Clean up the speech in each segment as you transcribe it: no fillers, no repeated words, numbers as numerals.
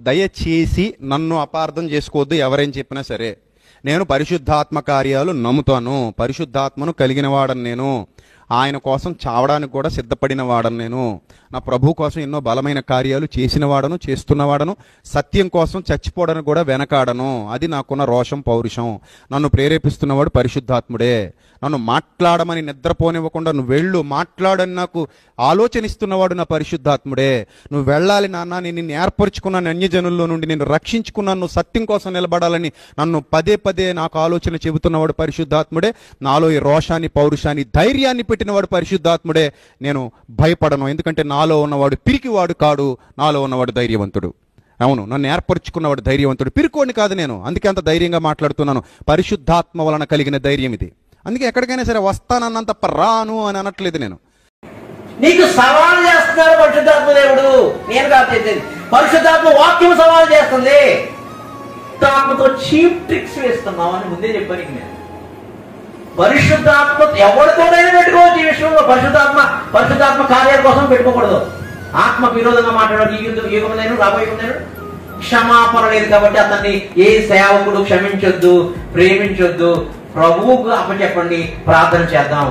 దయచేసి నన్ను అపార్థం చేసుకోవద్దు, ఎవరేం చెప్పినా సరే. నేను పరిశుద్ధాత్మ కార్యాలు నమ్ముతాను, పరిశుద్ధాత్మను కలిగిన వాడను నేను, ఆయన కోసం చావడానికి కూడా సిద్ధపడిన వాడను నేను, నా ప్రభు కోసం ఎన్నో బలమైన కార్యాలు చేసిన వాడను, చేస్తున్నవాడను, సత్యం కోసం చచ్చిపోవడానికి కూడా వెనకాడను. అది నాకున్న రోషం, పౌరుషం. నన్ను ప్రేరేపిస్తున్నవాడు పరిశుద్ధాత్ముడే. నన్ను మాట్లాడమని నిద్రపోనివ్వకుండా నువ్వు వెళ్ళు, మాట్లాడని నాకు ఆలోచన ఇస్తున్నవాడు నా పరిశుద్ధాత్ముడే. నువ్వు వెళ్ళాలి నాన్న, నేను నిన్ను ఏర్పరచుకున్నాను, అన్యజనుల్లో నుండి నేను రక్షించుకున్నాను, నువ్వు సత్యం కోసం నిలబడాలని నన్ను పదే పదే నాకు ఆలోచన చెబుతున్నవాడు పరిశుద్ధాత్ముడే. నాలో ఈ రోషాన్ని, పౌరుషాన్ని, ధైర్యాన్ని పెట్టినవాడు పరిశుద్ధాత్ముడే. నేను భయపడను, ఎందుకంటే నాలో ఉన్నవాడు పిరికివాడు కాడు, నాలో ఉన్నవాడు ధైర్యవంతుడు. అవును, నన్ను ఏర్పరచుకున్నవాడు ధైర్యవంతుడు, పిరికోడిని కాదు నేను. అందుకే అంత ధైర్యంగా మాట్లాడుతున్నాను. పరిశుద్ధాత్మ వలన కలిగిన ధైర్యం ఇది. అందుకే ఎక్కడికైనా సరే వస్తానన్నంత రాను అని అనట్లేదు నేను. నీకు సవాల్ చేస్తున్నారు పరిశుద్ధాత్మ దేవుడు, నేను కాదు చేసేది. పరిశుద్ధాత్మ వాక్యం సవాల్ చేస్తుంది. ఆత్మతో చీప్ ట్రిక్స్ వేస్తున్నావు అని ముందే చెప్పాను నేను. పరిశుద్ధాత్మ ఎవరితోనైనా పెట్టుకోవచ్చు ఈ విషయంలో. పరిశుద్ధాత్మ కార్యాల కోసం పెట్టుకోకూడదు. ఆత్మ విరోధంగా మాట్లాడాడు. ఈ యుగంలో రాబోయే యుగంలో క్షమాపణ లేదు కాబట్టి అతన్ని ఏ సేవకుడు క్షమించొద్దు, ప్రేమించొద్దు. ప్రభువుకు అప్పచెప్పండి, ప్రార్థన చేద్దాం,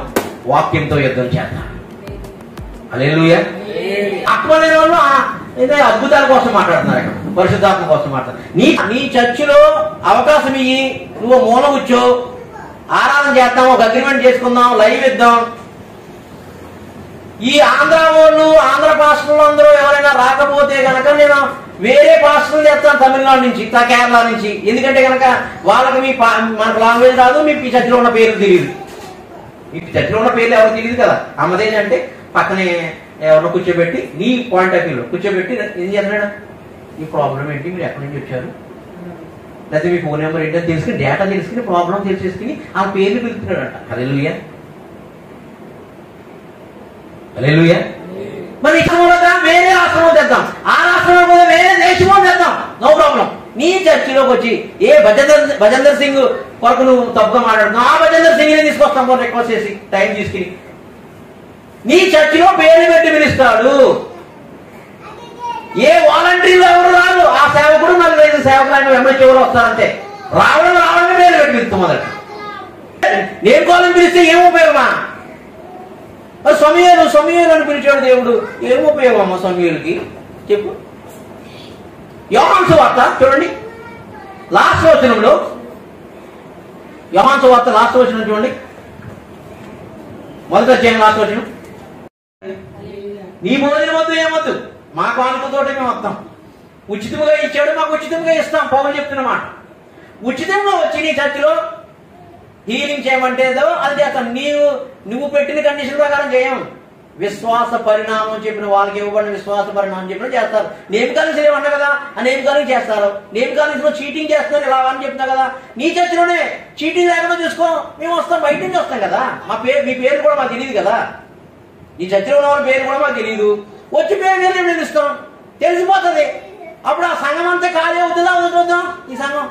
వాక్యంతో యుద్ధం చేద్దాం. హల్లెలూయా. ఆత్మ లేని వాళ్ళు ఏదో అద్భుతాల కోసం మాట్లాడుతున్నారు, ఇక్కడ పరిశుద్ధాత్మ కోసం మాట్లాడుతున్నారు. నీ చర్చిలో అవకాశం ఇయ్యి, నువ్వు మూల కూర్చో, ఆరాధన చేద్దాం, ఒక అగ్రిమెంట్ చేసుకుందాం, లైవ్ ఇద్దాం. ఈ ఆంధ్ర వాళ్ళు, ఆంధ్ర పాస్టర్లు అందరూ ఎవరైనా రాకపోతే కనుక నేను వేరే పాస్టర్లు చేస్తాను, తమిళనాడు నుంచి, కేరళ నుంచి. ఎందుకంటే కనుక వాళ్ళకి మనకు లాంగ్వేజ్ రాదు, మీ చర్చిలో ఉన్న పేర్లు తెలియదు. మీ చర్చిలో ఉన్న పేర్లు ఎవరు తెలియదు కదా. అమ్మదేంటి అంటే పక్కనే ఎవరినో కూర్చోబెట్టి, నీ పాయింట్ ఆఫ్ వ్యూలో కూర్చోబెట్టి ఏం చేస్తున్నాడు, ఈ ప్రాబ్లం ఏంటి, మీరు ఎక్కడి నుంచి వచ్చారు, లేకపోతే మీ ఫోన్ నెంబర్ ఏంటో తెలుసుకుని, డేటా తెలుసుకుని, ప్రాబ్లం తెలిసేసుకుని ఆ పేర్లు పిలుస్తున్నాడట. హల్లెలూయా, హల్లెలూయా. మరి వేరే రాష్ట్రంలో తెద్దాం, ఆ రాష్ట్రంలో కూడా వేరే దేశంలో తెద్దాం, నో ప్రాబ్లం. నీ చర్చిలోకి వచ్చి ఏ భజేందర్ సింగ్ కొరకు నువ్వు తప్పుగా మాట్లాడుతున్నావు, ఆ భజేందర్ సింగ్ తీసుకొస్తాం రిక్వెస్ట్ చేసి టైం తీసుకుని. నీ చర్చిలో పేరు పెట్టి పిలుస్తాడు. ఏ వాలంటీర్లు ఎవరు రారు, ఆ సేవకుడు 4-5 సేవకులు వెంబడి ఎవరు వస్తారంటే రావడమే పేరు పెట్టి పిలుస్తాం. మొదట నేను కోలం పిలిస్తే ఏం ఉపయోగమా? సమూయేలు అని పిలిచాడు దేవుడు, ఏం ఉపయోగం అమ్మా సమూయేలుకి చెప్పు. యోహాను సువార్త చూడండి, లాస్ట్ వచనంలో, యోహాను సువార్త లాస్ట్ వచనం చూడండి, మొదట అధ్యాయం లాస్ట్ వచనం. నీ భోజనం వద్దు, ఏమొద్దు, మా కానుకతోటి మేము వస్తాం. ఉచితంగా ఇచ్చాడు, మాకు ఉచితంగా ఇస్తాం. పౌలు చెప్తున్నమాట, ఉచితంగా వచ్చి నీ చర్చిలో హీలింగ్ చేయమంటే అది చేస్తాం. నువ్వు పెట్టిన కండిషన్ ప్రకారం చేయం. విశ్వాస పరిణామం చెప్పిన వాళ్ళకి ఇవ్వబడిన విశ్వాస పరిణామం చెప్పిన చేస్తారు. నేమ్ కాలేజ్ ఏమన్నా కదా, ఆ నేమ్ కాలేజ్ చేస్తారు. నేమ్ కాలేజ్ లో చీటింగ్ చేస్తున్నారు ఇలా అని చెప్తున్నా కదా. నీ చర్చిలోనే చీటింగ్ లేకుండా చూసుకో, మేము వస్తాం, బయట నుంచి వస్తాం కదా. మీ పేరు కూడా మాకు తెలియదు కదా, నీ చర్చిలో ఉన్న వాళ్ళ పేరు కూడా మాకు తెలియదు. వచ్చి పేరు మేము ఇస్తాం, తెలిసిపోతుంది. అప్పుడు ఆ సంఘం అంతా ఖాళీ అవుతుందా అవుతుందా? ఈ సంఘం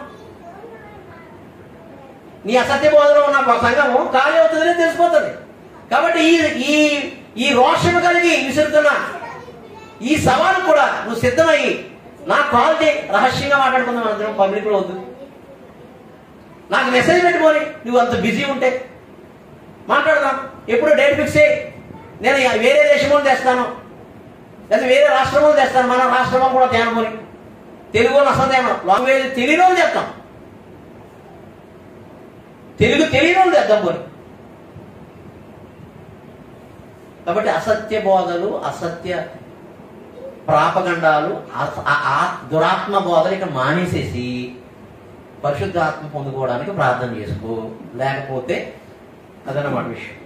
నీ అసత్య బోధలో ఉన్న సంఘము ఖాళీ అవుతుందని తెలిసిపోతుంది. కాబట్టి ఈ రోషం కలిగి విసురుతున్నా ఈ సవాలు కూడా నువ్వు సిద్ధమయ్యి నాకు కాల్ చేయి, రహస్యంగా మాట్లాడుకుందాం, అందరం పబ్లిక్ లో వద్దు. నాకు మెసేజ్ పెట్టుకొని నువ్వు అంత బిజీ ఉంటే మాట్లాడదాం. ఎప్పుడు డేట్ ఫిక్స్ అయ్యి నేను వేరే దేశంలో తెస్తాను, లేదా వేరే రాష్ట్రంలో తెస్తాను. మన రాష్ట్రంలో కూడా తేనుకొని తెలుగు అసలు తేను, లాంగ్వేజ్ తెలియని వాళ్ళు తెస్తాం, తెలుగు తెలియని వాళ్ళు తెద్దాం పోనీ. కాబట్టి అసత్య బోధలు, అసత్య ప్రాపగండాలు, దురాత్మ బోధలు ఇక మానేసేసి పరిశుద్ధాత్మ పొందుకోవడానికి ప్రార్థన చేసుకో. లేకపోతే అదన్నమాట విషయం.